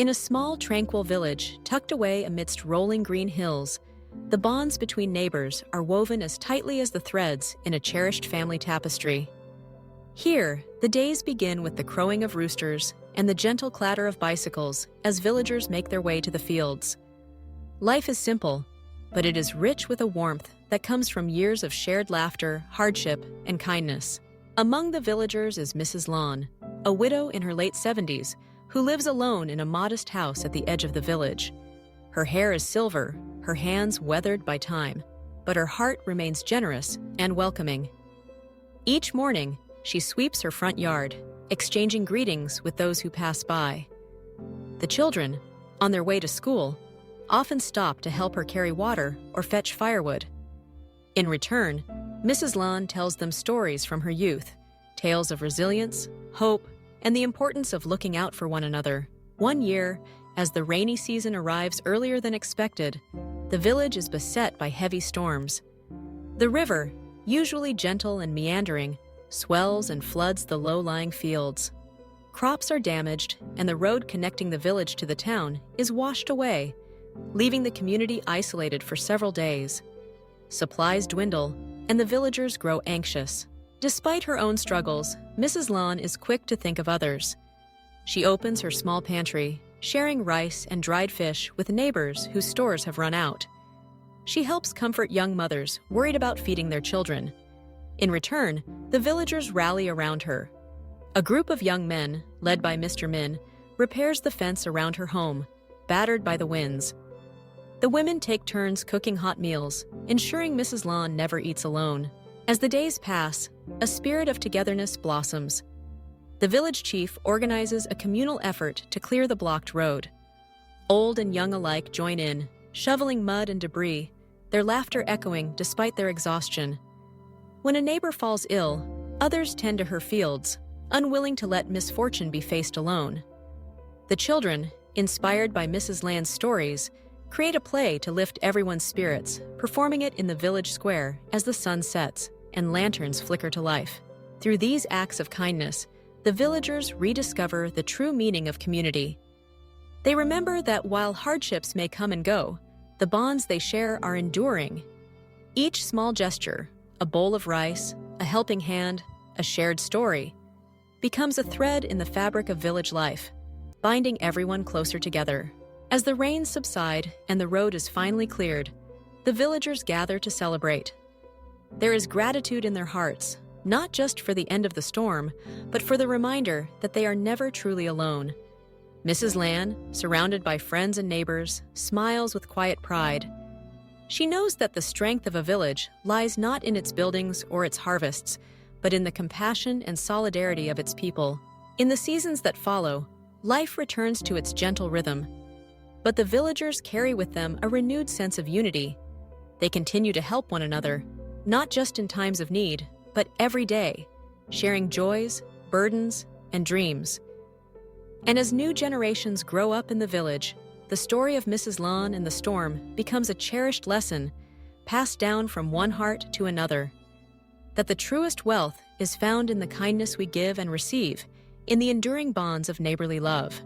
In a small, tranquil village tucked away amidst rolling green hills, the bonds between neighbors are woven as tightly as the threads in a cherished family tapestry. Here, the days begin with the crowing of roosters and the gentle clatter of bicycles as villagers make their way to the fields. Life is simple, but it is rich with a warmth that comes from years of shared laughter, hardship, and kindness. Among the villagers is Mrs. Lon, a widow in her late 70s who lives alone in a modest house at the edge of the village. Her hair is silver, her hands weathered by time, but her heart remains generous and welcoming. Each morning, she sweeps her front yard, exchanging greetings with those who pass by. The children, on their way to school, often stop to help her carry water or fetch firewood. In return, Mrs. Lon tells them stories from her youth, tales of resilience, hope, and the importance of looking out for one another. One year, as the rainy season arrives earlier than expected, the village is beset by heavy storms. The river, usually gentle and meandering, swells and floods the low-lying fields. Crops are damaged, and the road connecting the village to the town is washed away, leaving the community isolated for several days. Supplies dwindle, and the villagers grow anxious. Despite her own struggles, Mrs. Lon is quick to think of others. She opens her small pantry, sharing rice and dried fish with neighbors whose stores have run out. She helps comfort young mothers worried about feeding their children. In return, the villagers rally around her. A group of young men, led by Mr. Min, repairs the fence around her home, battered by the winds. The women take turns cooking hot meals, ensuring Mrs. Lon never eats alone. As the days pass, a spirit of togetherness blossoms. The village chief organizes a communal effort to clear the blocked road. Old and young alike join in, shoveling mud and debris, their laughter echoing despite their exhaustion. When a neighbor falls ill, others tend to her fields, unwilling to let misfortune be faced alone. The children, inspired by Mrs. Land's stories, create a play to lift everyone's spirits, performing it in the village square as the sun sets and lanterns flicker to life. Through these acts of kindness, the villagers rediscover the true meaning of community. They remember that while hardships may come and go, the bonds they share are enduring. Each small gesture, a bowl of rice, a helping hand, a shared story, becomes a thread in the fabric of village life, binding everyone closer together. As the rains subside and the road is finally cleared, the villagers gather to celebrate. There is gratitude in their hearts, not just for the end of the storm, but for the reminder that they are never truly alone. Mrs. Lan, surrounded by friends and neighbors, smiles with quiet pride. She knows that the strength of a village lies not in its buildings or its harvests, but in the compassion and solidarity of its people. In the seasons that follow, life returns to its gentle rhythm. But the villagers carry with them a renewed sense of unity. They continue to help one another, not just in times of need, but every day, sharing joys, burdens, and dreams. And as new generations grow up in the village, the story of Mrs. Lon and the storm becomes a cherished lesson, passed down from one heart to another. That the truest wealth is found in the kindness we give and receive, in the enduring bonds of neighborly love.